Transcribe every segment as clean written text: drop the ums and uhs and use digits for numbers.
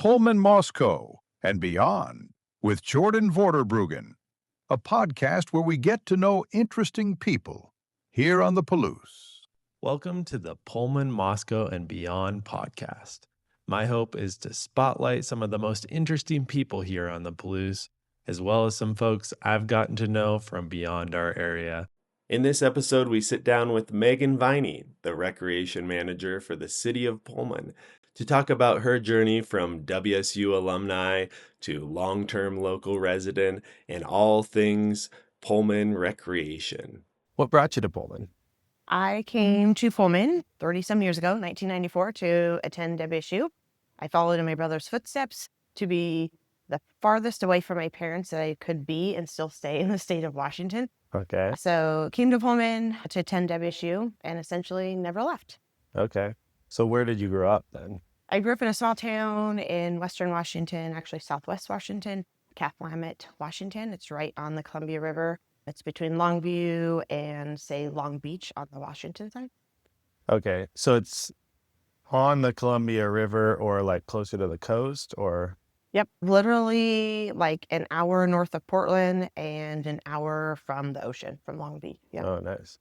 Pullman, Moscow, and beyond with Jordan Vorderbruggen, a podcast where we get to know interesting people here on the Palouse. Welcome to the Pullman, Moscow, and Beyond podcast. My hope is to spotlight some of the most interesting people here on the Palouse, as well as some folks I've gotten to know from beyond our area. In this episode, we sit down with Megan Viney, the recreation manager for the city of Pullman, to talk about her journey from WSU alumni to long-term local resident and all things Pullman recreation. What brought you to Pullman? I came to Pullman 30-some years ago, 1994, to attend WSU. I followed in my brother's footsteps to be the farthest away from my parents that I could be and still stay in the state of Washington. Okay. So came to Pullman to attend WSU and essentially never left. Okay. So where did you grow up then? I grew up in a small town in Western Washington, actually Southwest Washington, Willamette, Washington. It's right on the Columbia River. It's between Longview and, say, Long Beach on the Washington side. Okay. So it's on the Columbia River or like closer to the coast or? Yep. Literally like an hour north of Portland and an hour from the ocean, from Long Beach. Yep. Oh, nice.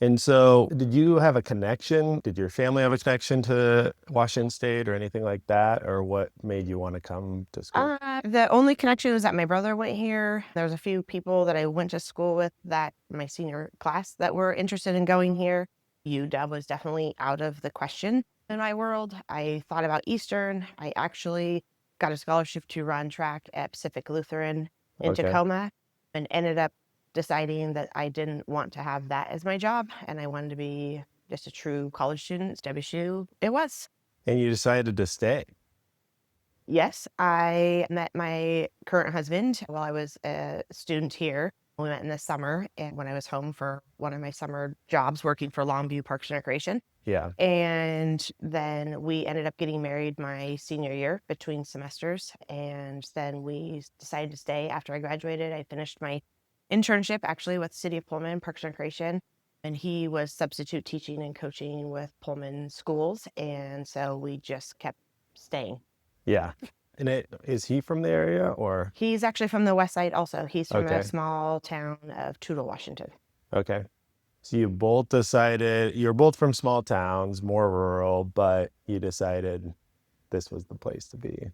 And so did you have a connection? Did your family have a connection to Washington State or anything like that? Or what made you want to come to school? The only connection was that my brother went here. There was a few people that I went to school with that my senior class that were interested in going here. UW was definitely out of the question in my world. I thought about Eastern. I actually got a scholarship to run track at Pacific Lutheran in Tacoma and ended up deciding that I didn't want to have that as my job and I wanted to be just a true college student. WSU it was. And you decided to stay? Yes, I met my current husband while I was a student here. We met in the summer and when I was home for one of my summer jobs working for Longview Parks and Recreation. Yeah. And then we ended up getting married my senior year between semesters. And then we decided to stay after I graduated. I finished my internship actually with the City of Pullman Parks and Recreation. And he was substitute teaching and coaching with Pullman schools. And so we just kept staying. Yeah. And is he from the area or? He's actually from the west side also. He's from a small town of Toutle, Washington. Okay. So you both decided, you're both from small towns, more rural, but you decided this was the place to be.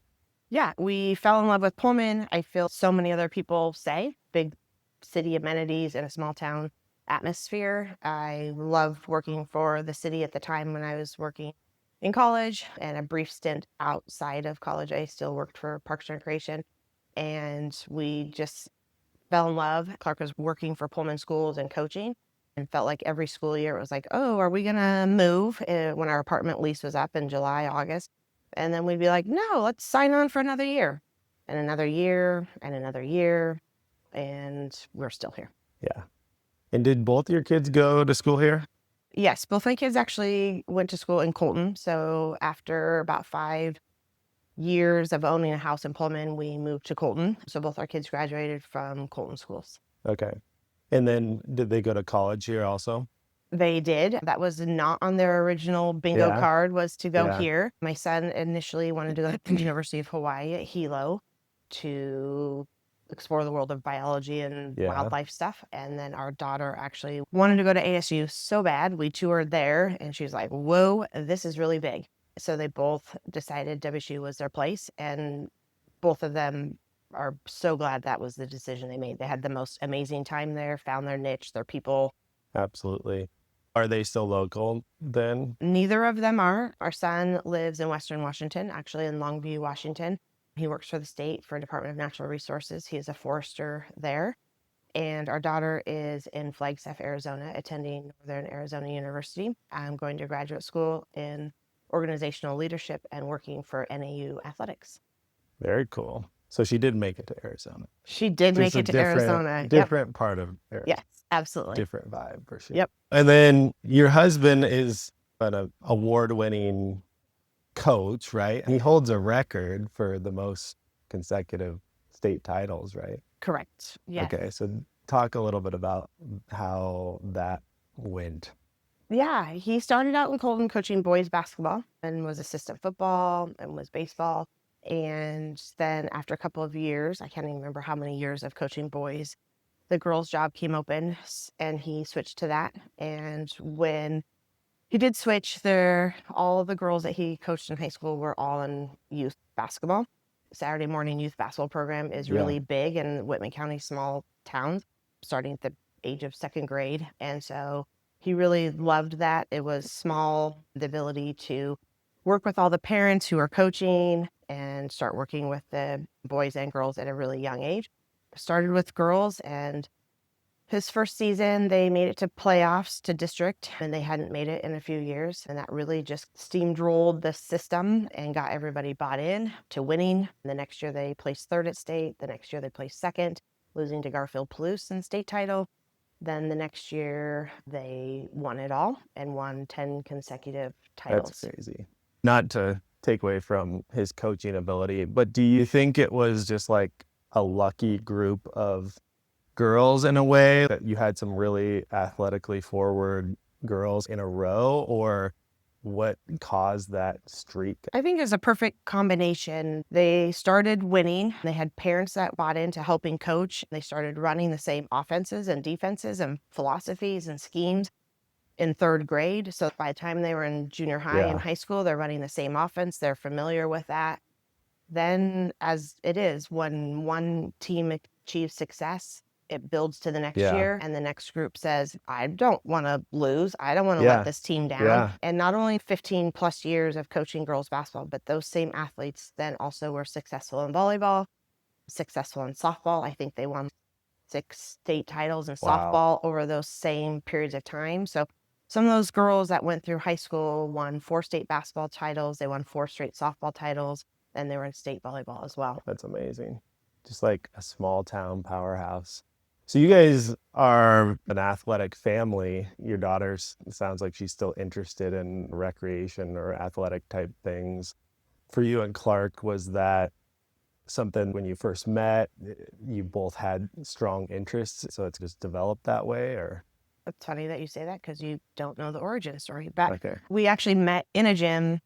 Yeah, we fell in love with Pullman. I feel so many other people say big city amenities in a small town atmosphere. I loved working for the city at the time when I was working in college and a brief stint outside of college. I still worked for Parks and Recreation and we just fell in love. Clark was working for Pullman schools and coaching and felt like every school year it was like, oh, are we going to move when our apartment lease was up in July, August? And then we'd be like, no, let's sign on for another year and another year and another year. And we're still here. Yeah. And did both your kids go to school here? Yes, both my kids actually went to school in Colton. So after about 5 years of owning a house in Pullman, we moved to Colton. So both our kids graduated from Colton schools. Okay. And then did they go to college here also? They did. That was not on their original bingo card, was to go here. My son initially wanted to go to the University of Hawaii at Hilo to explore the world of biology and wildlife stuff. And then our daughter actually wanted to go to ASU so bad. We toured there and she was like, whoa, this is really big. So they both decided WSU was their place. And both of them are so glad that was the decision they made. They had the most amazing time there, found their niche, their people. Absolutely. Are they still local then? Neither of them are. Our son lives in Western Washington, actually in Longview, Washington. He works for the state for Department of Natural Resources. He is a forester there. And our daughter is in Flagstaff, Arizona, attending Northern Arizona University. I'm going to graduate school in organizational leadership and working for NAU athletics. Very cool. So she did make it to Arizona. She did make it to Arizona. Different part of Arizona. Yes, absolutely. Different vibe for sure. Yep. And then your husband is an award-winning coach, right? He holds a record for the most consecutive state titles, right? Correct. Yes. Okay, so talk a little bit about how that went. Yeah, he started out in Colton coaching boys basketball and was assistant football and was baseball. And then after a couple of years, I can't even remember how many years of coaching boys, the girls' job came open and he switched to that. And when he did switch, all the girls that he coached in high school were all in youth basketball. Saturday morning youth basketball program is Yeah. really big in Whitman County, small towns, starting at the age of second grade. And so he really loved that. It was small, the ability to work with all the parents who are coaching and start working with the boys and girls at a really young age. Started with girls, and his first season, they made it to playoffs to district, and they hadn't made it in a few years. And that really just steamrolled the system and got everybody bought in to winning. The next year, they placed third at state. The next year, they placed second, losing to Garfield Palouse in state title. Then the next year, they won it all and won 10 consecutive titles. That's crazy. Not to take away from his coaching ability, but do you think it was just like a lucky group of girls in a way that you had some really athletically forward girls in a row, or what caused that streak? I think it's a perfect combination. They started winning. They had parents that bought into helping coach. They started running the same offenses and defenses and philosophies and schemes in third grade. So by the time they were in junior high and high school, they're running the same offense. They're familiar with that. Then, as it is, when one team achieves success, it builds to the next year, and the next group says, I don't want to lose. I don't want to let this team down. Yeah. And not only 15 plus years of coaching girls basketball, but those same athletes then also were successful in volleyball, successful in softball. I think they won 6 state titles in softball over those same periods of time. So some of those girls that went through high school won 4 state basketball titles. They won 4 straight softball titles, and they were in state volleyball as well. That's amazing. Just like a small town powerhouse. So you guys are an athletic family. Your daughter's, it sounds like she's still interested in recreation or athletic type things. For you and Clark, was that something when you first met, you both had strong interests, so it's just developed that way, or? It's funny that you say that because you don't know the origin story. But Okay. we actually met in a gym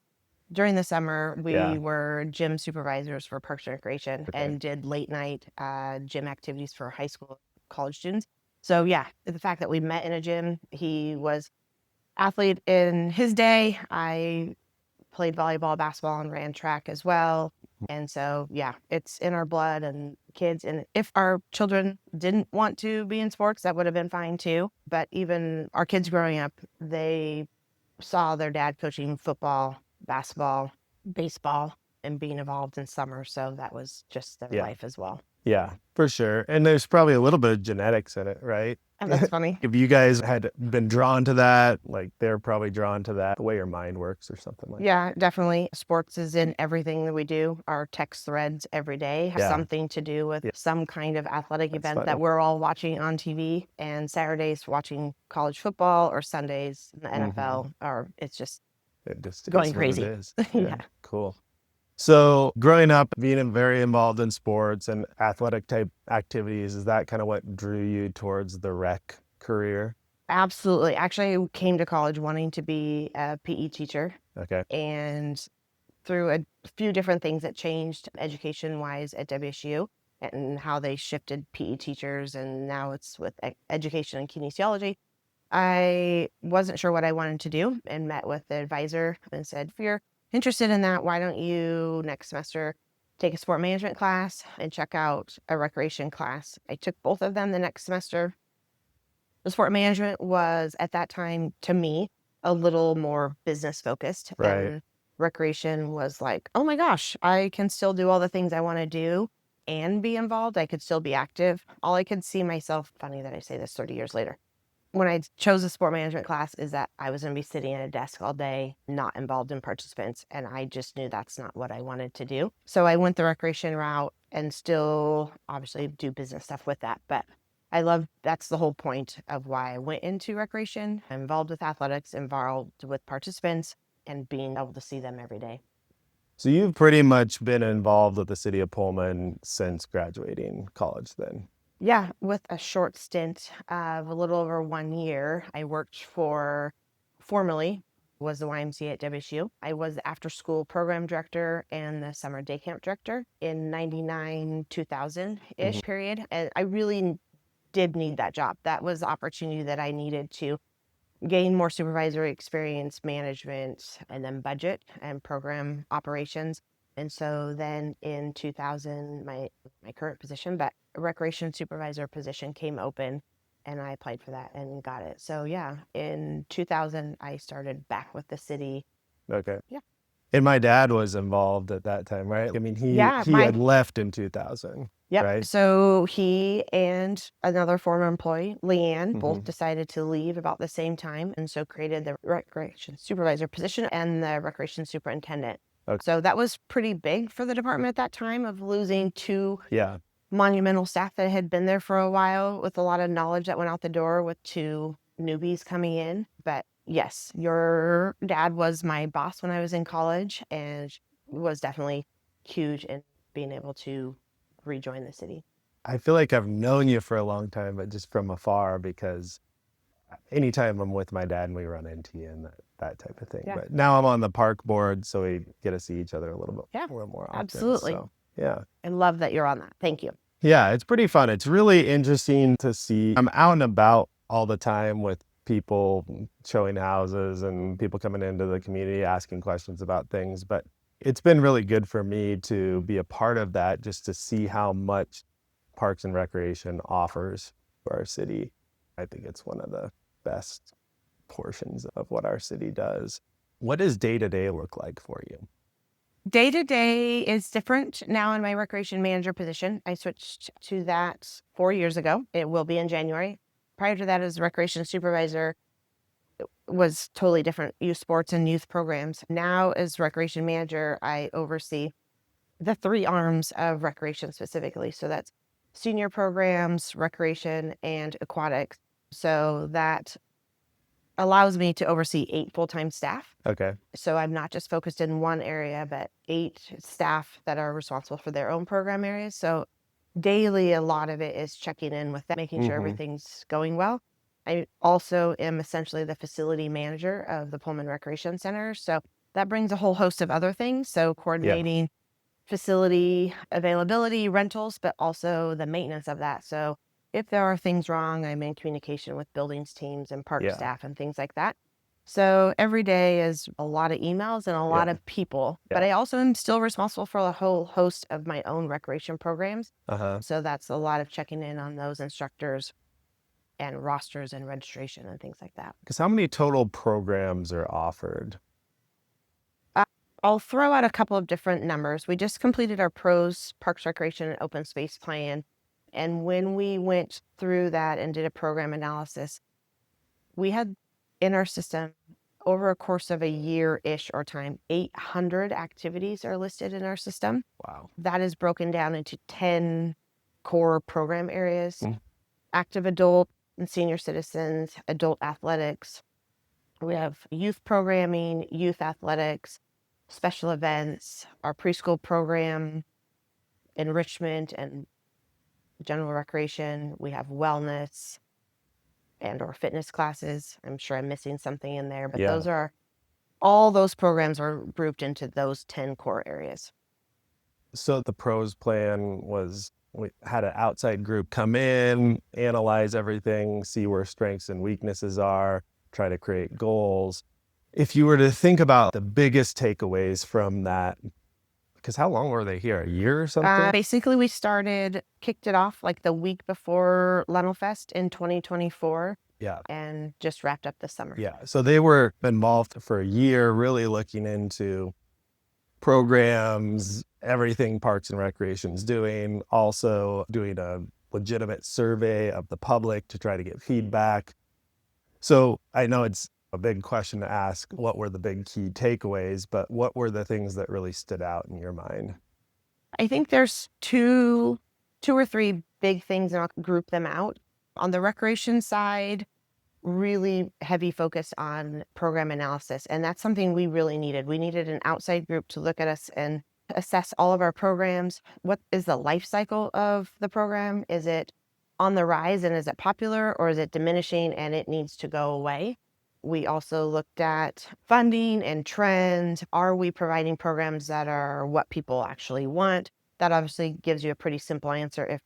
during the summer. We were gym supervisors for Parks and Recreation and did late night gym activities for high school, college students. So yeah, the fact that we met in a gym, he was athlete in his day. I played volleyball, basketball, and ran track as well. And so, yeah, it's in our blood and kids. And if our children didn't want to be in sports, that would have been fine too. But even our kids growing up, they saw their dad coaching football, basketball, baseball, and being involved in summer. So that was just their life as well. Yeah, for sure. And there's probably a little bit of genetics in it, right? And that's funny. If you guys had been drawn to that, like they're probably drawn to that, the way your mind works or something like that. Yeah, definitely. Sports is in everything that we do. Our text threads every day have something to do with some kind of athletic event that we're all watching on TV. And Saturdays watching college football, or Sundays in the NFL, or it's just going is what crazy. it is. Yeah. Cool. So growing up, being very involved in sports and athletic type activities, is that kind of what drew you towards the rec career? Absolutely. Actually, I came to college wanting to be a PE teacher. Okay. And through a few different things that changed education-wise at WSU and how they shifted PE teachers, and now it's with education and kinesiology, I wasn't sure what I wanted to do and met with the advisor and said, if you're interested in that, why don't you next semester take a sport management class and check out a recreation class? I took both of them the next semester. The sport management was, at that time, to me, a little more business focused. Right. And recreation was like, oh my gosh, I can still do all the things I want to do and be involved. I could still be active. All I could see myself, funny that I say this 30 years later, when I chose a sport management class, is that I was going to be sitting at a desk all day, not involved in participants. And I just knew that's not what I wanted to do. So I went the recreation route and still obviously do business stuff with that. But that's the whole point of why I went into recreation. I'm involved with athletics, involved with participants, and being able to see them every day. So you've pretty much been involved with the city of Pullman since graduating college then? Yeah, with a short stint of a little over 1 year. I worked formally was the YMCA at WSU. I was the after school program director and the summer day camp director in 99, 2000-ish period. And I really did need that job. That was the opportunity that I needed to gain more supervisory experience, management, and then budget and program operations. And so then in 2000, my current position, but a recreation supervisor position came open, and I applied for that and got it. So yeah, in 2000, I started back with the city. Okay. Yeah. And my dad was involved at that time, right? I mean, he Yeah, had left in 2000. Yep. Right? So he and another former employee, Leanne, Mhm. both decided to leave about the same time, and so created the recreation supervisor position and the recreation superintendent. Okay. So that was pretty big for the department at that time, of losing two Yeah. monumental staff that had been there for a while, with a lot of knowledge that went out the door with two newbies coming in. But yes, your dad was my boss when I was in college, and was definitely huge in being able to rejoin the city. I feel like I've known you for a long time, but just from afar, because anytime I'm with my dad and we run into you and that type of thing. Yeah. But now I'm on the park board, so we get to see each other a little more often. Absolutely. So, yeah. I love that you're on that. Thank you. Yeah, it's pretty fun. It's really interesting to see. I'm out and about all the time with people showing houses and people coming into the community asking questions about things. But it's been really good for me to be a part of that, just to see how much Parks and Recreation offers for our city. I think it's one of the best portions of what our city does. What does day-to-day look like for you? Day to day is different now in my recreation manager position. I switched to that 4 years ago. It will be in January. Prior to that, as recreation supervisor, it was totally different: youth sports and youth programs. Now, as recreation manager, I oversee the three arms of recreation specifically. So that's senior programs, recreation, and aquatics. So that allows me to oversee 8 full-time staff. Okay. So I'm not just focused in one area, but 8 staff that are responsible for their own program areas. So daily, a lot of it is checking in with them, making sure everything's going well. I also am essentially the facility manager of the Pullman Recreation Center. So that brings a whole host of other things. So coordinating facility availability, rentals, but also the maintenance of that. So if there are things wrong, I'm in communication with buildings teams and park staff and things like that. So every day is a lot of emails and a lot of people, but I also am still responsible for a whole host of my own recreation programs. So that's a lot of checking in on those instructors and rosters and registration and things like that. Because how many total programs are offered? I'll throw out a couple of different numbers. We just completed our PROS, Parks, Recreation, and Open Space Plan. And when we went through that and did a program analysis, we had in our system, over a course of a year-ish or time, 800 activities are listed in our system. Wow. That is broken down into 10 core program areas: active adult and senior citizens, adult athletics. We have youth programming, youth athletics, special events, our preschool program, enrichment and general recreation. We have wellness and or fitness classes. I'm sure I'm missing something in there, but those are all those programs are grouped into those 10 core areas. So the PROS plan was, we had an outside group come in, analyze everything, see where strengths and weaknesses are, try to create goals. If you were to think about the biggest takeaways from that, because how long were they here? A year or something? Basically, we kicked it off like the week before Leno Fest in 2024. Yeah. And just wrapped up this summer. Yeah. So they were involved for a year, really looking into programs, everything Parks and Recreation's doing, also doing a legitimate survey of the public to try to get feedback. So I know it's a big question to ask, what were the big key takeaways, but what were the things that really stood out in your mind? I think there's two or three big things, and I'll group them out. On the recreation side, really heavy focus on program analysis. And that's something we really needed. We needed an outside group to look at us and assess all of our programs. What is the life cycle of the program? Is it on the rise and is it popular, or is it diminishing and it needs to go away? We also looked at funding and trends. Are we providing programs that are what people actually want? That obviously gives you a pretty simple answer. If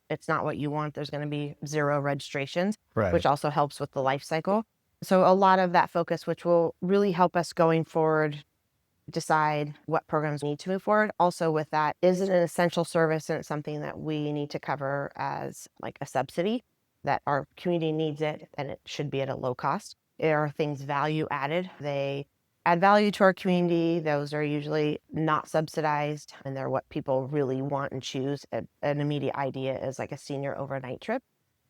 it's not what you want, there's going to be 0 registrations, Right. which also helps with the life cycle. So a lot of that focus, which will really help us going forward, decide what programs need to move forward. Also with that, is it an essential service and it's something that we need to cover as like a subsidy, that our community needs it and it should be at a low cost? Are things value added? They add value to our community. Those are usually not subsidized and they're what people really want and choose. An immediate idea is like a senior overnight trip.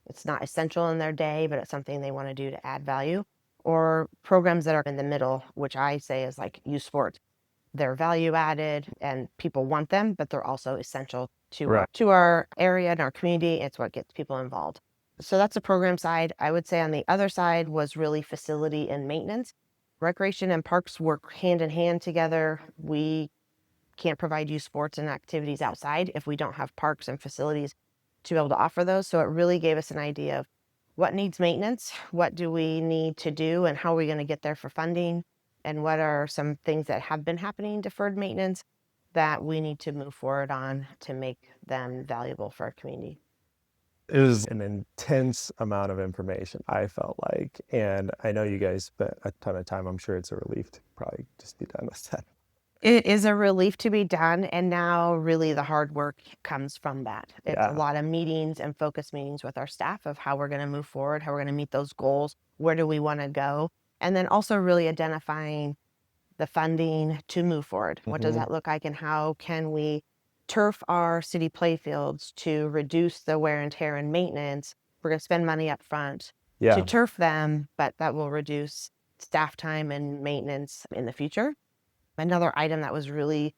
It's not essential in their day, but it's something they want to do to add value. Or programs that are in the middle, which I say is like youth sports. They're value added and people want them, but they're also essential to our area and our community. It's what gets people involved. So that's the program side. I would say on the other side was really facility and maintenance. Recreation and parks work hand in hand together. We can't provide youth sports and activities outside if we don't have parks and facilities to be able to offer those. So it really gave us an idea of what needs maintenance, what do we need to do, and how are we going to get there for funding, and what are some things that have been happening, deferred maintenance, that we need to move forward on to make them valuable for our community. It was an intense amount of information, I felt like. And I know you guys spent a ton of time. I'm sure it's a relief to probably just be done with that. It is a relief to be done. And now really the hard work comes from that. It's a lot of meetings and focus meetings with our staff of how we're going to move forward, how we're going to meet those goals, where do we want to go? And then also really identifying the funding to move forward. What does that look like and how can we turf our city playfields to reduce the wear and tear and maintenance? We're going to spend money up front to turf them, but that will reduce staff time and maintenance in the future. Another item that was really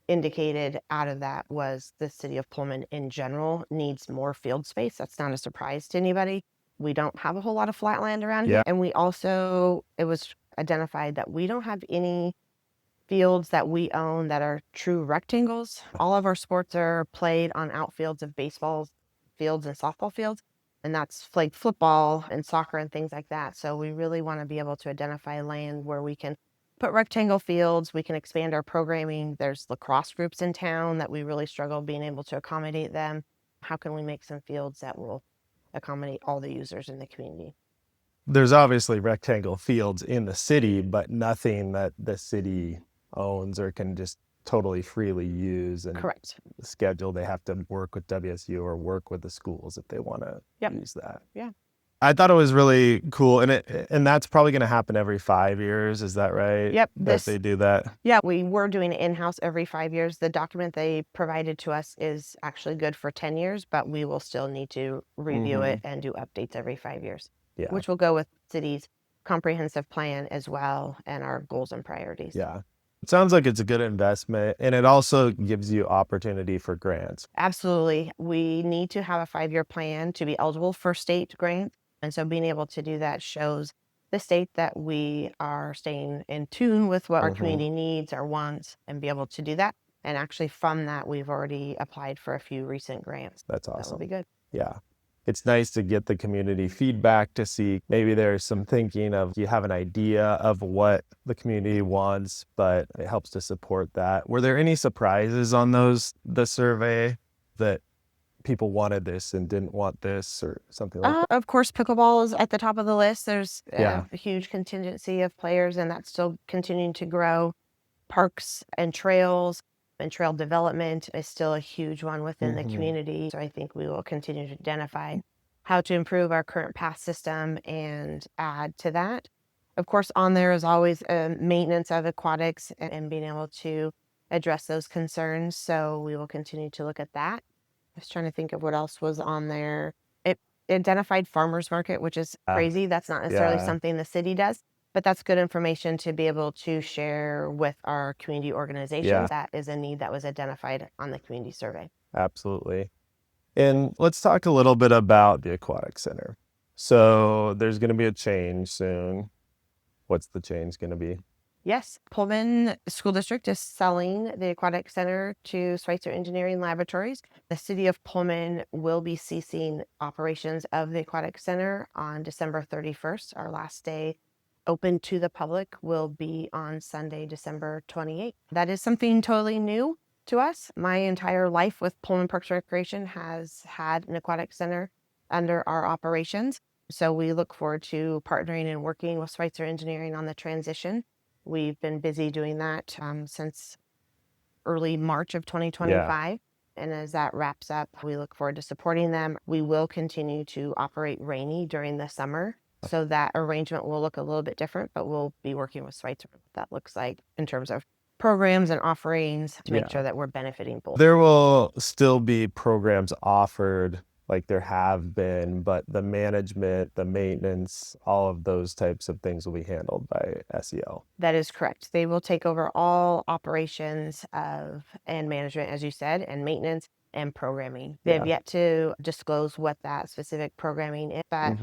indicated out of that was the city of Pullman in general needs more field space. That's not a surprise to anybody. We don't have a whole lot of flat land around here. And we also, it was identified that we don't have any fields that we own that are true rectangles. All of our sports are played on outfields of baseball fields and softball fields. And that's like football and soccer and things like that. So we really want to be able to identify land where we can put rectangle fields. We can expand our programming. There's lacrosse groups in town that we really struggle being able to accommodate them. How can we make some fields that will accommodate all the users in the community? There's obviously rectangle fields in the city, but nothing that the city owns or can just totally freely use and Correct. schedule. They have to work with WSU or work with the schools if they want to use that. Yeah. I thought it was really cool, and that's probably going to happen every 5 years. Is that right? Yep. That they do that. Yeah, we were doing it in-house every 5 years. The document they provided to us is actually good for 10 years, but we will still need to review it and do updates every 5 years, which will go with city's comprehensive plan as well and our goals and priorities. Yeah. It sounds like it's a good investment, and it also gives you opportunity for grants. Absolutely. We need to have a 5-year plan to be eligible for state grants. And so being able to do that shows the state that we are staying in tune with what our community needs, our wants, and be able to do that. And actually from that, we've already applied for a few recent grants. That's awesome. That will be good. Yeah. It's nice to get the community feedback to see maybe there's some thinking of you have an idea of what the community wants, but it helps to support that. Were there any surprises on the survey that people wanted this and didn't want this or something like that? Of course, pickleball is at the top of the list. There's a huge contingency of players and that's still continuing to grow. Parks and trail development is still a huge one within the community. So I think we will continue to identify how to improve our current pass system and add to that. Of course, on there is always maintenance of aquatics and being able to address those concerns. So we will continue to look at that. I was trying to think of what else was on there. It identified farmers market, which is crazy. That's not necessarily something the city does, but that's good information to be able to share with our community organizations. That is a need that was identified on the community survey. Absolutely. And let's talk a little bit about the Aquatic Center. So there's going to be a change soon. What's the change going to be? Yes, Pullman School District is selling the Aquatic Center to Schweitzer Engineering Laboratories. The city of Pullman will be ceasing operations of the Aquatic Center on December 31st, our last day open to the public will be on Sunday, December 28th. That is something totally new to us. My entire life with Pullman Parks and Recreation has had an aquatic center under our operations. So we look forward to partnering and working with Schweitzer Engineering on the transition. We've been busy doing that since early March of 2025. And as that wraps up, we look forward to supporting them. We will continue to operate rainy during the summer. So that arrangement will look a little bit different, but we'll be working with Schweitzer what that looks like in terms of programs and offerings to make sure that we're benefiting both. There will still be programs offered like there have been, but the management, the maintenance, all of those types of things will be handled by SEL. That is correct. They will take over all operations and management, as you said, and maintenance and programming. They have yet to disclose what that specific programming is, but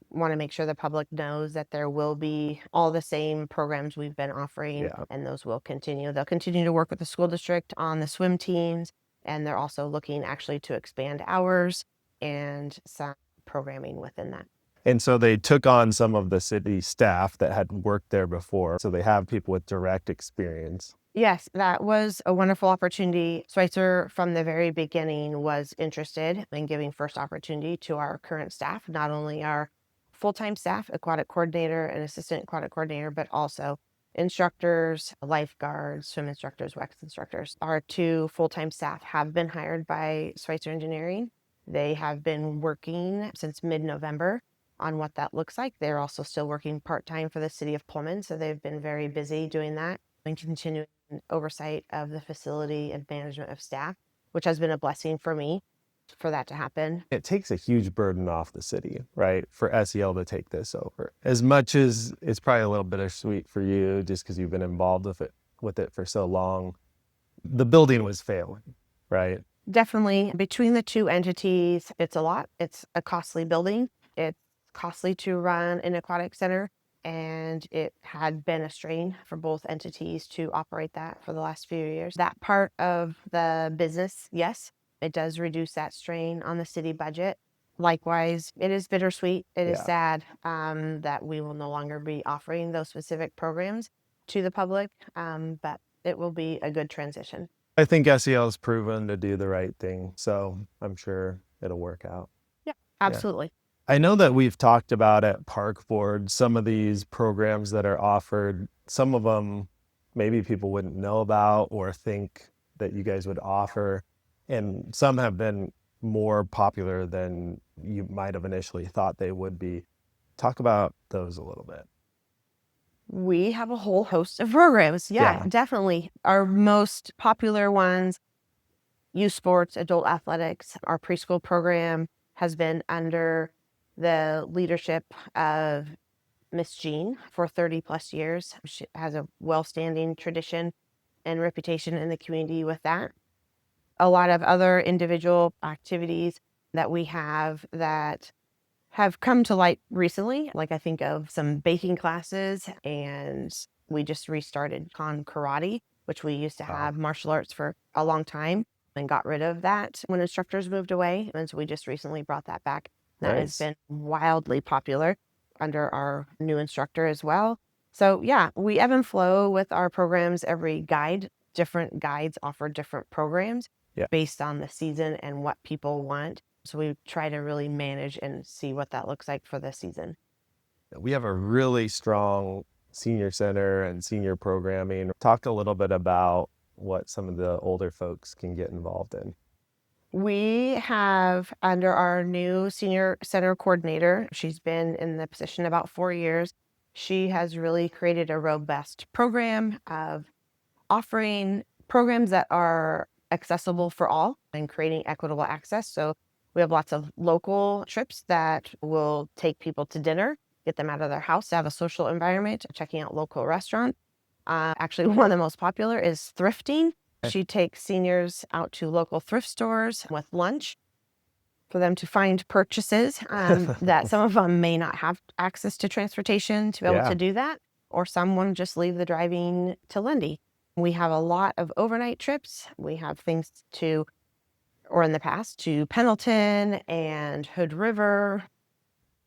want to make sure the public knows that there will be all the same programs we've been offering, and those will continue. They'll continue to work with the school district on the swim teams, and they're also looking actually to expand hours and some programming within that. And so they took on some of the city staff that had worked there before. So they have people with direct experience. Yes, that was a wonderful opportunity. Schweitzer, from the very beginning, was interested in giving first opportunity to our current staff, not only our full-time staff, aquatic coordinator and assistant aquatic coordinator, but also instructors, lifeguards, swim instructors, wax instructors. Our 2 full-time staff have been hired by Schweitzer Engineering. They have been working since mid-November on what that looks like. They're also still working part-time for the city of Pullman, so they've been very busy doing that and continuing oversight of the facility and management of staff, which has been a blessing for me for that to happen. It takes a huge burden off the city, right, for SEL to take this over. As much as it's probably a little bittersweet for you just because you've been involved with it for so long, the building was failing, right? Definitely. Between the 2 entities, it's a lot. It's a costly building. It's costly to run an aquatic center, and it had been a strain for both entities to operate that for the last few years. That part of the business, yes, it does reduce that strain on the city budget. Likewise, it is bittersweet. It is sad that we will no longer be offering those specific programs to the public, but it will be a good transition. I think SEL has proven to do the right thing, so I'm sure it'll work out. Yeah, absolutely. I know that we've talked about at Park Board some of these programs that are offered. Some of them maybe people wouldn't know about or think that you guys would offer, and some have been more popular than you might have initially thought they would be. Talk about those a little bit. We have a whole host of programs. Yeah, definitely. Our most popular ones, youth sports, adult athletics. Our preschool program has been under the leadership of Miss Jean for 30 plus years. She has a well-standing tradition and reputation in the community with that. A lot of other individual activities that we have that have come to light recently, like I think of some baking classes, and we just restarted karate, which we used to have martial arts for a long time and got rid of that when instructors moved away. And so we just recently brought that back. That has been wildly popular under our new instructor as well. So yeah, we ebb and flow with our programs. Different guides offer different programs based on the season and what people want. So we try to really manage and see what that looks like for the season. We have a really strong senior center and senior programming. Talk a little bit about what some of the older folks can get involved in. We have, under our new senior center coordinator, she's been in the position about 4 years. She has really created a robust program of offering programs that are accessible for all and creating equitable access. So we have lots of local trips that will take people to dinner, get them out of their house to have a social environment, checking out local restaurants. Actually, one of the most popular is thrifting. She takes seniors out to local thrift stores with lunch for them to find purchases that some of them may not have access to transportation to be able to do that, or someone just leave the driving to Lindy. We have a lot of overnight trips. We have things or in the past, to Pendleton and Hood River.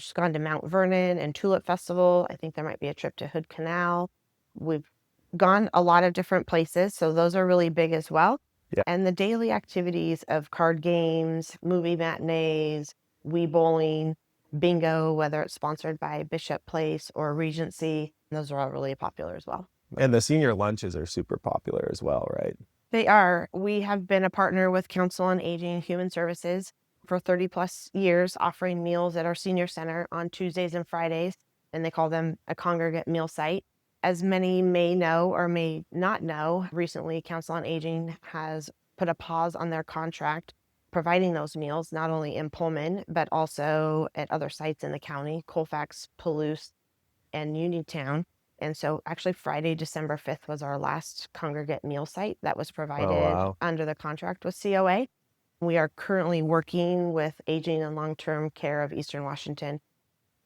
Just gone to Mount Vernon and Tulip Festival. I think there might be a trip to Hood Canal. We've gone a lot of different places, so those are really big as well. Yeah. And the daily activities of card games, movie matinees, Wii bowling, bingo, whether it's sponsored by Bishop Place or Regency, those are all really popular as well. And the senior lunches are super popular as well, right? They are. We have been a partner with Council on Aging and Human Services for 30 plus years, offering meals at our senior center on Tuesdays and Fridays, and they call them a congregate meal site. As many may know or may not know, recently Council on Aging has put a pause on their contract providing those meals, not only in Pullman, but also at other sites in the county, Colfax, Palouse, and Uniontown. And so actually Friday, December 5th was our last congregate meal site that was provided wow. under the contract with COA. We are currently working with Aging and Long-Term Care of Eastern Washington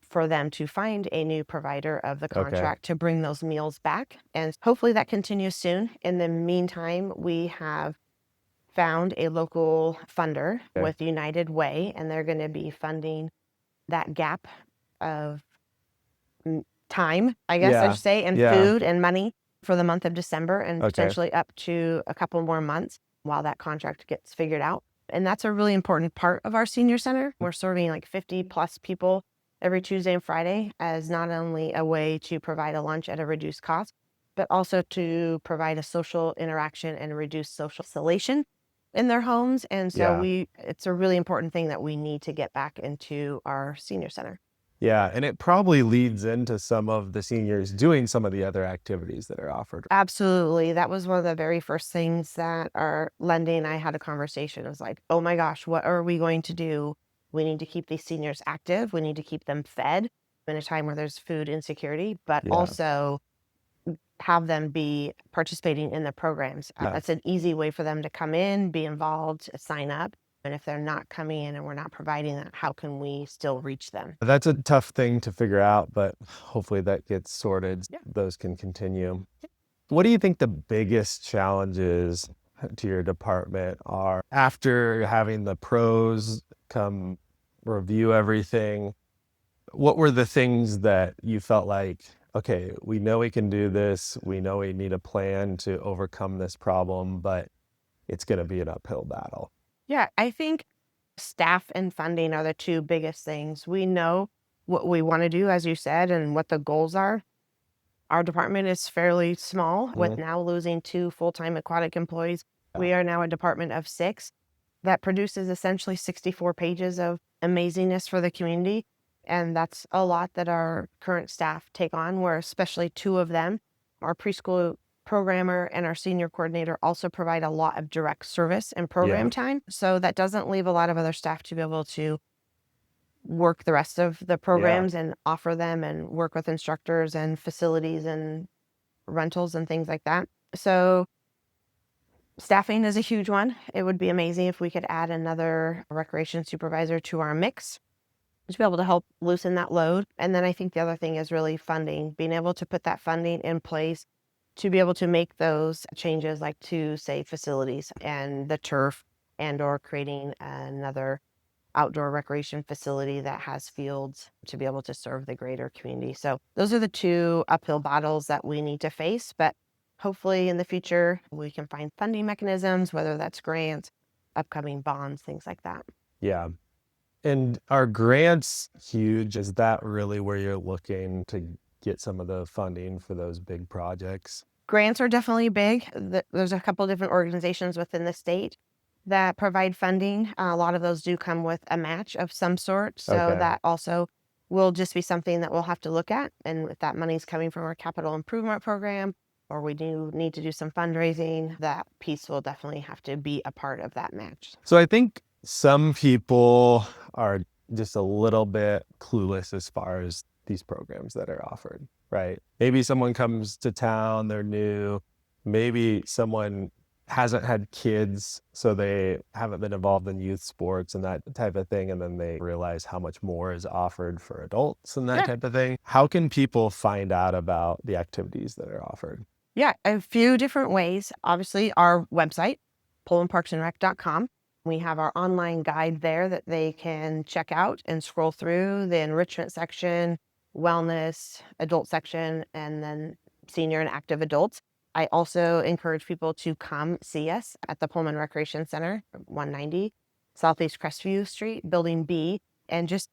for them to find a new provider of the contract to bring those meals back. And hopefully that continues soon. In the meantime, we have found a local funder with United Way, and they're going to be funding that gap of time, I guess I should say, and food and money for the month of December and potentially up to a couple more months while that contract gets figured out. And that's a really important part of our senior center. We're serving like 50 plus people every Tuesday and Friday as not only a way to provide a lunch at a reduced cost, but also to provide a social interaction and reduce social isolation in their homes. And so it's a really important thing that we need to get back into our senior center. Yeah, and it probably leads into some of the seniors doing some of the other activities that are offered. Absolutely. That was one of the very first things that our Lendy and I had a conversation. It was like, oh my gosh, what are we going to do? We need to keep these seniors active. We need to keep them fed in a time where there's food insecurity, but also have them be participating in the programs. That's an easy way for them to come in, be involved, sign up. And if they're not coming in and we're not providing that, how can we still reach them? That's a tough thing to figure out, but hopefully that gets sorted. Those can continue. What do you think the biggest challenges to your department are after having the pros come review everything? What were the things that you felt like, okay, we know we can do this. We know we need a plan to overcome this problem, but it's going to be an uphill battle. Yeah, I think staff and funding are the two biggest things. We know what we want to do, as you said, and what the goals are. Our department is fairly small with now losing 2 full-time aquatic employees. We are now a department of 6 that produces essentially 64 pages of amazingness for the community. And that's a lot that our current staff take on, where especially 2 of them, our preschool programmer and our senior coordinator, also provide a lot of direct service and program time. So that doesn't leave a lot of other staff to be able to work the rest of the programs and offer them and work with instructors and facilities and rentals and things like that. So staffing is a huge one. It would be amazing if we could add another recreation supervisor to our mix to be able to help loosen that load. And then I think the other thing is really funding, being able to put that funding in place to be able to make those changes, like to say facilities and the turf, and or creating another outdoor recreation facility that has fields to be able to serve the greater community. So those are the 2 uphill battles that we need to face, but hopefully in the future we can find funding mechanisms, whether that's grants, upcoming bonds, things like that. Yeah. And are grants huge? Is that really where you're looking to get some of the funding for those big projects? Grants are definitely big. There's a couple different organizations within the state that provide funding. A lot of those do come with a match of some sort. So that also will just be something that we'll have to look at. And if that money's coming from our capital improvement program, or we do need to do some fundraising, that piece will definitely have to be a part of that match. So I think some people are just a little bit clueless as far as these programs that are offered, right? Maybe someone comes to town, they're new. Maybe someone hasn't had kids, so they haven't been involved in youth sports and that type of thing. And then they realize how much more is offered for adults and that type of thing. How can people find out about the activities that are offered? Yeah, a few different ways. Obviously, our website, PullmanParksandRec.com. We have our online guide there that they can check out and scroll through the enrichment section, wellness, adult section, and then senior and active adults. I also encourage people to come see us at the Pullman Recreation Center, 190 Southeast Crestview Street, Building B, and just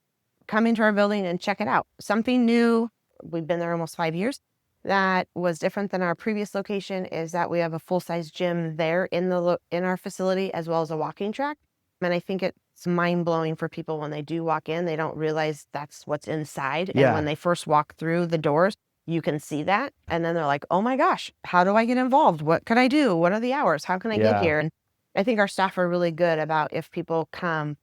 come into our building and check it out. Something new, we've been there almost 5 years, that was different than our previous location is that we have a full-size gym there in our facility, as well as a walking track. And I think it's mind-blowing for people when they do walk in. They don't realize that's what's inside. And when they first walk through the doors, you can see that. And then they're like, oh my gosh, how do I get involved? What can I do? What are the hours? How can I get here? And I think our staff are really good about, if people come,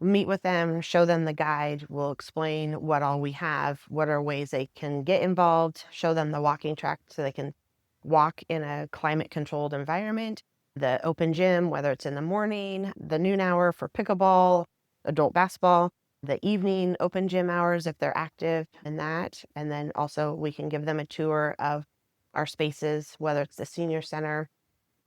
meet with them, show them the guide. We'll explain what all we have, what are ways they can get involved, show them the walking track so they can walk in a climate controlled environment, the open gym, whether it's in the morning, the noon hour for pickleball, adult basketball, the evening open gym hours if they're active in that. And then also we can give them a tour of our spaces, whether it's the senior center,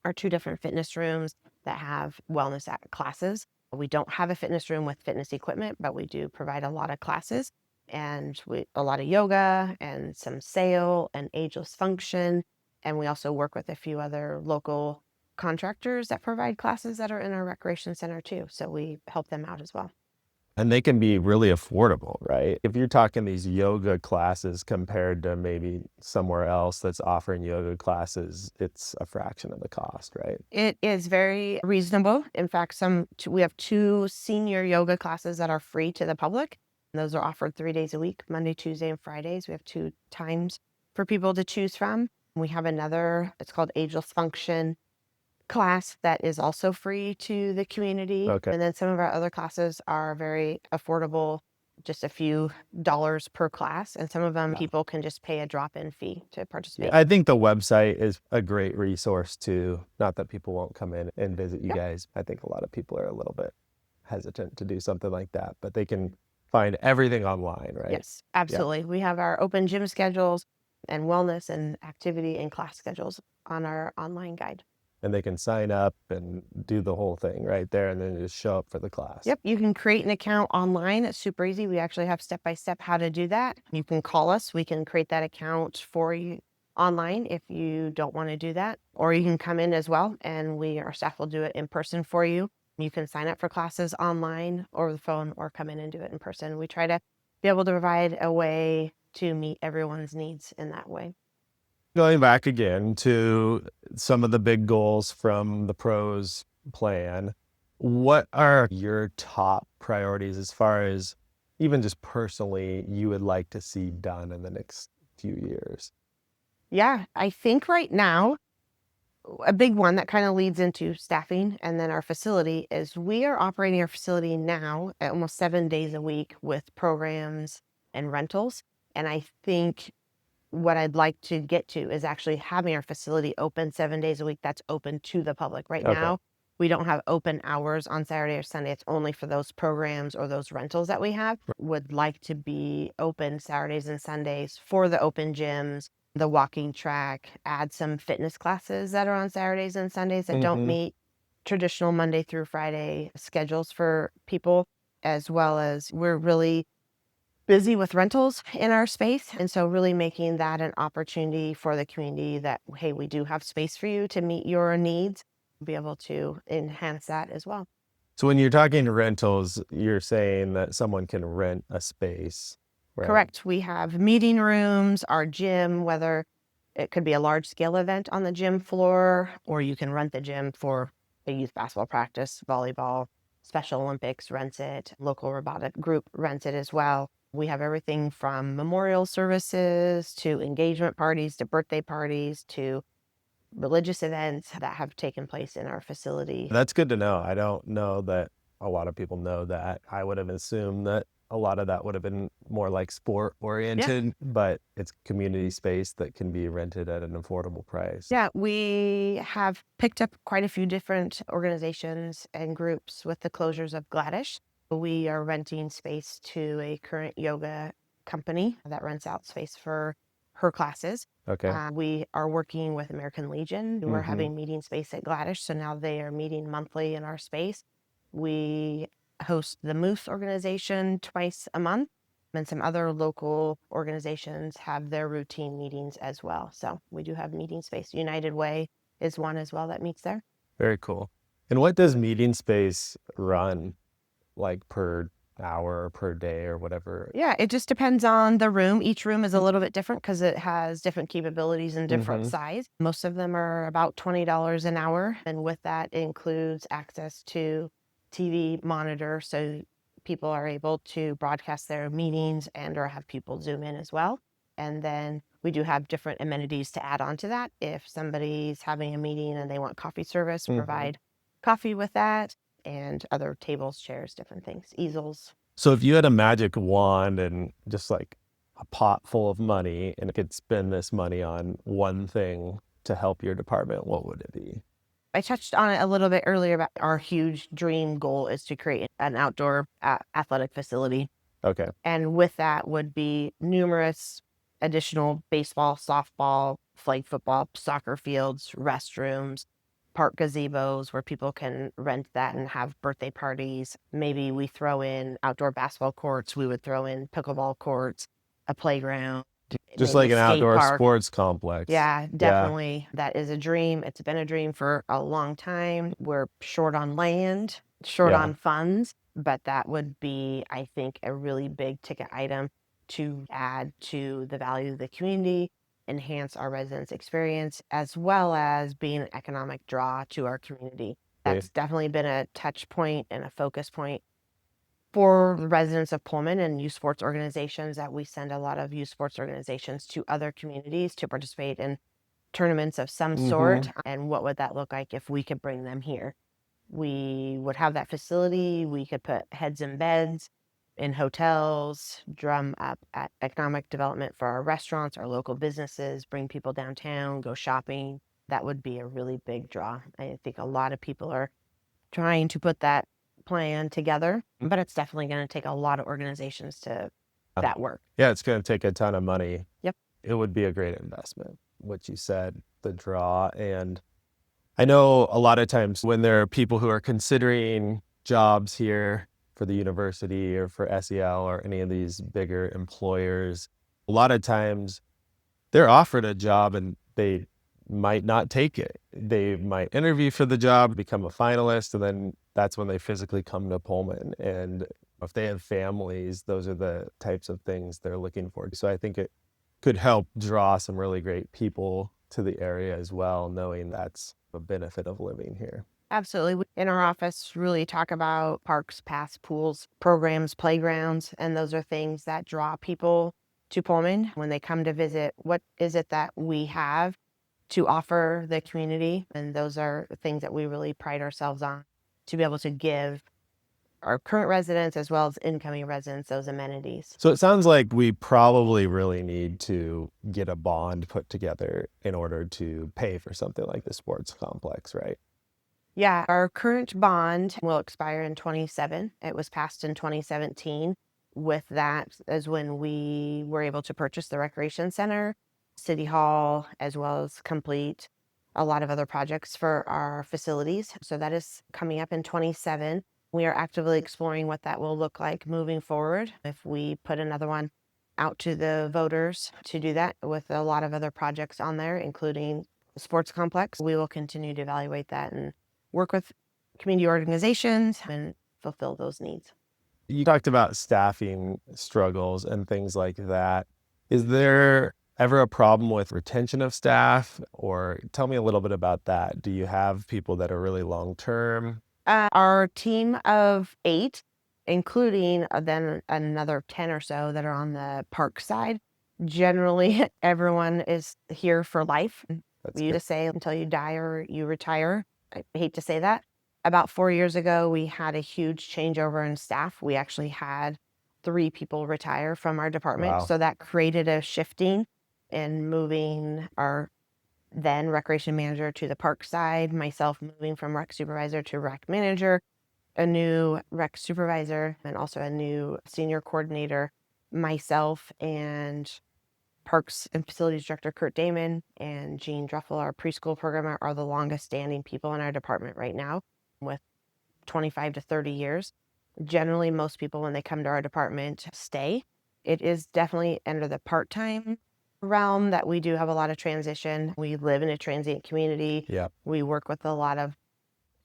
our 2 different fitness rooms that have wellness classes. We don't have a fitness room with fitness equipment, but we do provide a lot of classes and a lot of yoga and some sail and ageless function. And we also work with a few other local contractors that provide classes that are in our recreation center too. So we help them out as well. And they can be really affordable, right? If you're talking these yoga classes compared to maybe somewhere else that's offering yoga classes, it's a fraction of the cost, right? It is very reasonable. In fact, we have 2 senior yoga classes that are free to the public. And those are offered 3 days a week, Monday, Tuesday, and Fridays. We have 2 times for people to choose from. We have another, it's called Ageless Function class that is also free to the community. Okay. And then some of our other classes are very affordable, just a few dollars per class. And some of them people can just pay a drop-in fee to participate. I think the website is a great resource too. Not that people won't come in and visit you guys. I think a lot of people are a little bit hesitant to do something like that, but they can find everything online, right? Yes, absolutely. We have our open gym schedules and wellness and activity and class schedules on our online guide. And they can sign up and do the whole thing right there and then just show up for the class. Yep, you can create an account online. It's super easy. We actually have step-by-step how to do that. You can call us. We can create that account for you online if you don't want to do that. Or you can come in as well and our staff will do it in person for you. You can sign up for classes online or the phone or come in and do it in person. We try to be able to provide a way to meet everyone's needs in that way. Going back again to some of the big goals from the pros plan, what are your top priorities as far as even just personally you would like to see done in the next few years? Yeah, I think right now, a big one that kind of leads into staffing and then our facility is we are operating our facility now at almost 7 days a week with programs and rentals. And I think what I'd like to get to is actually having our facility open 7 days a week. That's open to the public. Right now, we don't have open hours on Saturday or Sunday. It's only for those programs or those rentals that we have. Would like to be open Saturdays and Sundays for the open gyms, the walking track, add some fitness classes that are on Saturdays and Sundays that don't meet traditional Monday through Friday schedules for people, as well as we're really busy with rentals in our space. And so really making that an opportunity for the community that, hey, we do have space for you to meet your needs, be able to enhance that as well. So when you're talking rentals, you're saying that someone can rent a space, right? Correct. We have meeting rooms, our gym, whether it could be a large scale event on the gym floor, or you can rent the gym for a youth basketball practice, volleyball, Special Olympics rents it, local robotic group rents it as well. We have everything from memorial services to engagement parties to birthday parties to religious events that have taken place in our facility. That's good to know. I don't know that a lot of people know that. I would have assumed that a lot of that would have been more like sport oriented, but it's community space that can be rented at an affordable price. Yeah, we have picked up quite a few different organizations and groups with the closures of Gladish. We are renting space to a current yoga company that rents out space for her classes. Okay. We are working with American Legion, who are having meeting space at Gladish. So now they are meeting monthly in our space. We host the Moose organization twice a month, and some other local organizations have their routine meetings as well. So we do have meeting space. United Way is one as well that meets there. Very cool. And what does meeting space run like per hour or per day or whatever? Yeah, it just depends on the room. Each room is a little bit different because it has different capabilities and different size. Most of them are about $20 an hour. And with that includes access to TV monitor. So people are able to broadcast their meetings and or have people zoom in as well. And then we do have different amenities to add on to that. If somebody's having a meeting and they want coffee service, provide coffee with that, and other tables, chairs, different things, easels. So if you had a magic wand and just like a pot full of money and could spend this money on one thing to help your department, what would it be? I touched on it a little bit earlier about our huge dream goal is to create an outdoor athletic facility. Okay. And with that would be numerous additional baseball, softball, flag football, soccer fields, restrooms, park gazebos where people can rent that and have birthday parties. Maybe we throw in outdoor basketball courts. We would throw in pickleball courts, a playground. Just maybe like a an skate outdoor park. sports complex. Yeah, definitely. That is a dream. It's been a dream for a long time. We're short on land, short on funds, but that would be, I think, a really big ticket item to add to the value of the community, enhance our residents' experience, as well as being an economic draw to our community. That's definitely been a touch point and a focus point for the residents of Pullman and youth sports organizations, that we send a lot of youth sports organizations to other communities to participate in tournaments of some sort. And what would that look like if we could bring them here? We would have that facility. We could put heads in beds in hotels, drum up at economic development for our restaurants, our local businesses, bring people downtown, go shopping. That would be a really big draw. I think a lot of people are trying to put that plan together, but it's definitely going to take a lot of organizations to that work. Yeah, it's going to take a ton of money. Yep. It would be a great investment, what you said, the draw. And I know a lot of times when there are people who are considering jobs here for the university or for SEL or any of these bigger employers, a lot of times they're offered a job and they might not take it. They might interview for the job, become a finalist, and then that's when they physically come to Pullman. And if they have families, those are the types of things they're looking for. So I think it could help draw some really great people to the area as well, knowing that's a benefit of living here. Absolutely. We, in our office, really talk about parks, paths, pools, programs, playgrounds, and those are things that draw people to Pullman when they come to visit. What is it that we have to offer the community? And those are things that we really pride ourselves on, to be able to give our current residents as well as incoming residents those amenities. So it sounds like we probably really need to get a bond put together in order to pay for something like the sports complex, right? Yeah, our current bond will expire in 27. It was passed in 2017. With that is when we were able to purchase the recreation center, city hall, as well as complete a lot of other projects for our facilities. So that is coming up in 27. We are actively exploring what that will look like moving forward. If we put another one out to the voters to do that with a lot of other projects on there, including the sports complex, we will continue to evaluate that and work with community organizations and fulfill those needs. You talked about staffing struggles and things like that. Is there ever a problem with retention of staff? Or tell me a little bit about that. Do you have people that are really long-term? Our team of 8, including then another 10 or so that are on the park side, generally everyone is here for life. That's You good. just say until you die or you retire. I hate to say that. About 4 years ago, we had a huge changeover in staff. We actually had 3 people retire from our department. Wow. So that created a shifting in moving our then recreation manager to the park side, myself moving from rec supervisor to rec manager, a new rec supervisor, and also a new senior coordinator, myself and Parks and Facilities Director Kurt Damon and Jean Druffel, our preschool programmer, are the longest standing people in our department right now, with 25 to 30 years. Generally, most people, when they come to our department, stay. It is definitely under the part-time realm that we do have a lot of transition. We live in a transient community. Yeah. We work with a lot of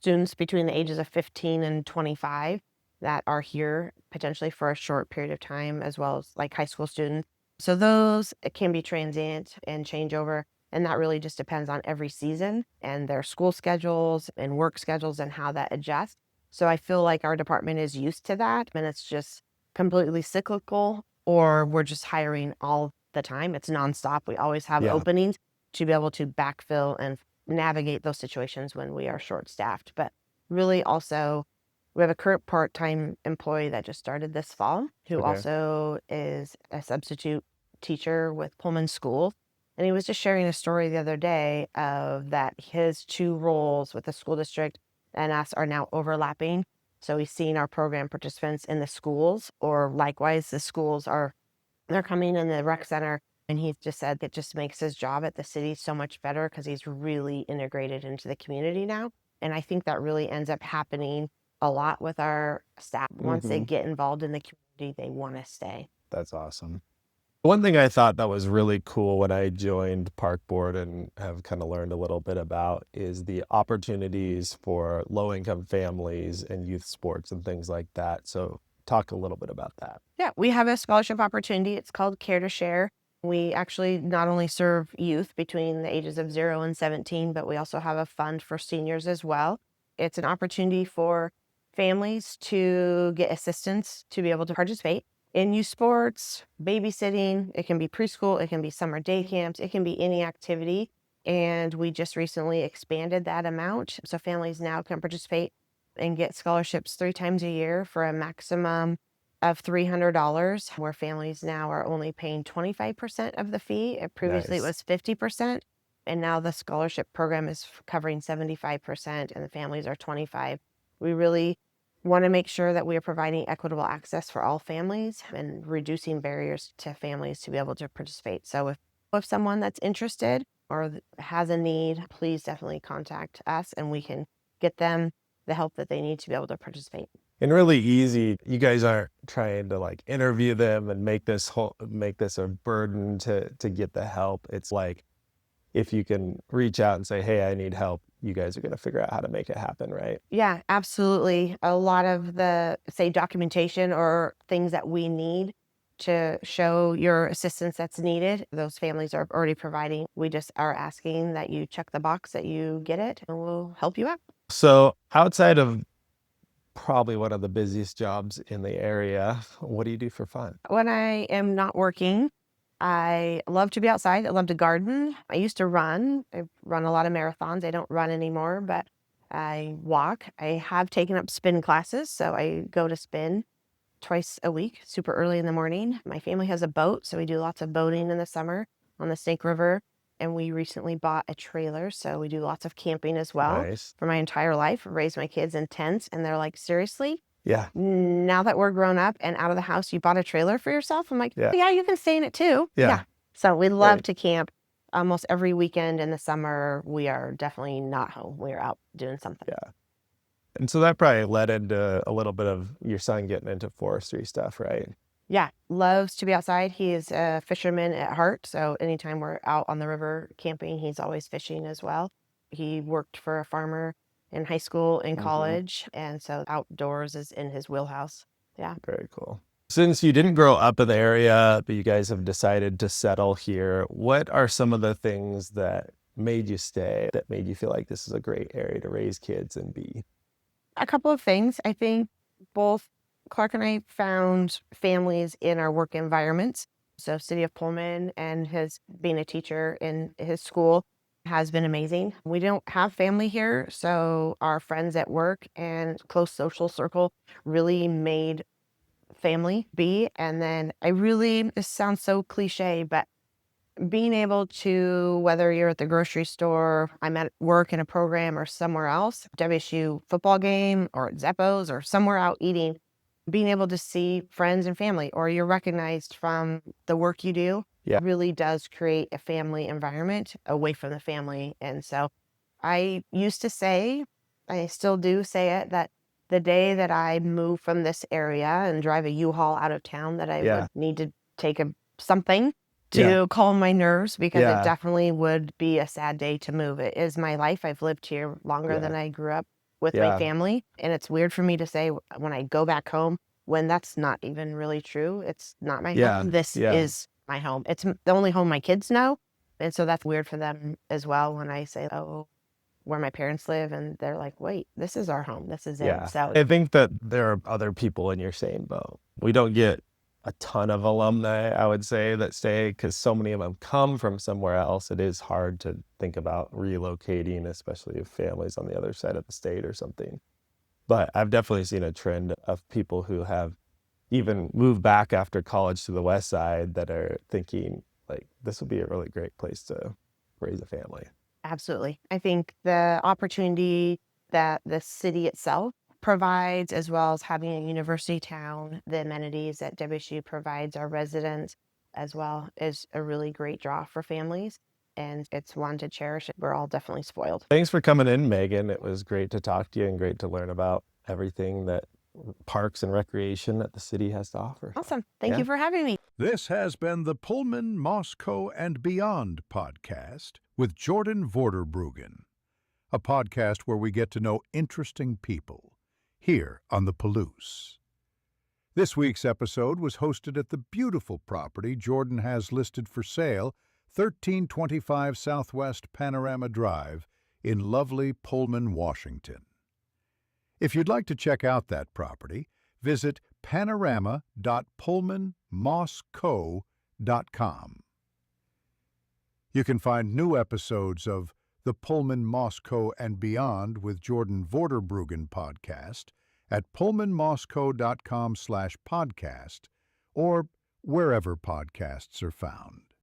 students between the ages of 15 and 25 that are here potentially for a short period of time, as well as like high school students. So those can be transient and change over. And that really just depends on every season and their school schedules and work schedules and how that adjusts. So I feel like our department is used to that, and it's just completely cyclical, or we're just hiring all the time. It's nonstop. We always have Yeah. openings to be able to backfill and navigate those situations when we are short staffed. But really also, we have a current part-time employee that just started this fall, who Okay. also is a substitute teacher with Pullman School. And he was just sharing a story the other day of that his two roles with the school district and us are now overlapping. So he's seeing our program participants in the schools, or likewise, the schools they're coming in the rec center. And he just said that just makes his job at the city so much better because he's really integrated into the community now. And I think that really ends up happening a lot with our staff. Once they get involved in the community, they want to stay. That's awesome. One thing I thought that was really cool when I joined Park Board and have kind of learned a little bit about is the opportunities for low-income families and youth sports and things like that. So talk a little bit about that. Yeah, we have a scholarship opportunity. It's called Care to Share. We actually not only serve youth between the ages of 0 and 17, but we also have a fund for seniors as well. It's an opportunity for families to get assistance to be able to participate in youth sports, babysitting. It can be preschool, it can be summer day camps, it can be any activity. And we just recently expanded that amount. So families now can participate and get scholarships 3 times a year for a maximum of $300, where families now are only paying 25% of the fee. Previously, it Nice. was 50%. And now the scholarship program is covering 75% and the families are 25. We really want to make sure that we are providing equitable access for all families and reducing barriers to families to be able to participate. So if someone that's interested or has a need, please definitely contact us and we can get them the help that they need to be able to participate. And really easy. You guys aren't trying to like interview them and make this a burden to get the help. It's like if you can reach out and say, "Hey, I need help," you guys are going to figure out how to make it happen, right? Yeah, absolutely. A lot of the, say, documentation or things that we need to show your assistance that's needed, those families are already providing. We just are asking that you check the box that you get it and we'll help you out. So outside of probably one of the busiest jobs in the area, what do you do for fun? When I am not working, I love to be outside. I love to garden. I used to run. I run a lot of marathons. I don't run anymore, but I walk. I have taken up spin classes, so I go to spin twice a week, super early in the morning. My family has a boat, so we do lots of boating in the summer on the Snake River. And we recently bought a trailer, so we do lots of camping as well. Nice. For my entire life, raised my kids in tents, and they're like, seriously? Yeah. Now that we're grown up and out of the house, you bought a trailer for yourself? I'm like, Yeah. yeah, you can stay in it too. Yeah. So we love Great. to camp. Almost every weekend in the summer, we are definitely not home. We are out doing something. Yeah. And so that probably led into a little bit of your son getting into forestry stuff, right? Yeah, loves to be outside. He is a fisherman at heart. So anytime we're out on the river camping, he's always fishing as well. He worked for a farmer in high school and college. And so outdoors is in his wheelhouse. Yeah. Very cool. Since you didn't grow up in the area, but you guys have decided to settle here, what are some of the things that made you stay, that made you feel like this is a great area to raise kids and be? A couple of things. I think both Clark and I found families in our work environments. So City of Pullman and his being a teacher in his school has been amazing. We don't have family here, so our friends at work and close social circle really made family be. And then this sounds so cliche, but being able to, whether you're at the grocery store, I'm at work in a program or somewhere else, WSU football game or at Zeppo's or somewhere out eating, being able to see friends and family, or you're recognized from the work you do, Yeah. really does create a family environment away from the family. And so I used to say, I still do say it, that The day that I move from this area and drive a U-Haul out of town, that I Yeah. would need to take something to Yeah. calm my nerves, because Yeah. it definitely would be a sad day to move. It is my life. I've lived here longer Yeah. than I grew up with my Yeah. family. And it's weird for me to say when I go back home, when that's not even really true. It's not my Yeah. home. This Yeah. is my home. It's the only home my kids know. And so that's weird for them as well when I say, oh, where my parents live, and they're like, wait, this is our home. This is Yeah. it. So I think that there are other people in your same boat. We don't get a ton of alumni, I would say, that stay because so many of them come from somewhere else. It is hard to think about relocating, especially if families on the other side of the state or something. But I've definitely seen a trend of people who have even moved back after college to the west side that are thinking, like, this would be a really great place to raise a family. absolutely. I think the opportunity that the city itself provides, as well as having a university town, the amenities that WSU provides our residents as well, is a really great draw for families. And it's one to cherish. We're all definitely spoiled. Thanks for coming in, Megan. It was great to talk to you and great to learn about everything that parks and recreation that the city has to offer. Awesome. Thank Yeah. you for having me. This has been the Pullman, Moscow, and Beyond podcast with Jordan Vorderbruggen, a podcast where we get to know interesting people here on the Palouse. This week's episode was hosted at the beautiful property Jordan has listed for sale, 1325 Southwest Panorama Drive in lovely Pullman, Washington. If you'd like to check out that property, visit panorama.pullmanmoscow.com. You can find new episodes of the Pullman, Moscow, and Beyond with Jordan Vorderbruggen podcast at pullmanmoscow.com/podcast or wherever podcasts are found.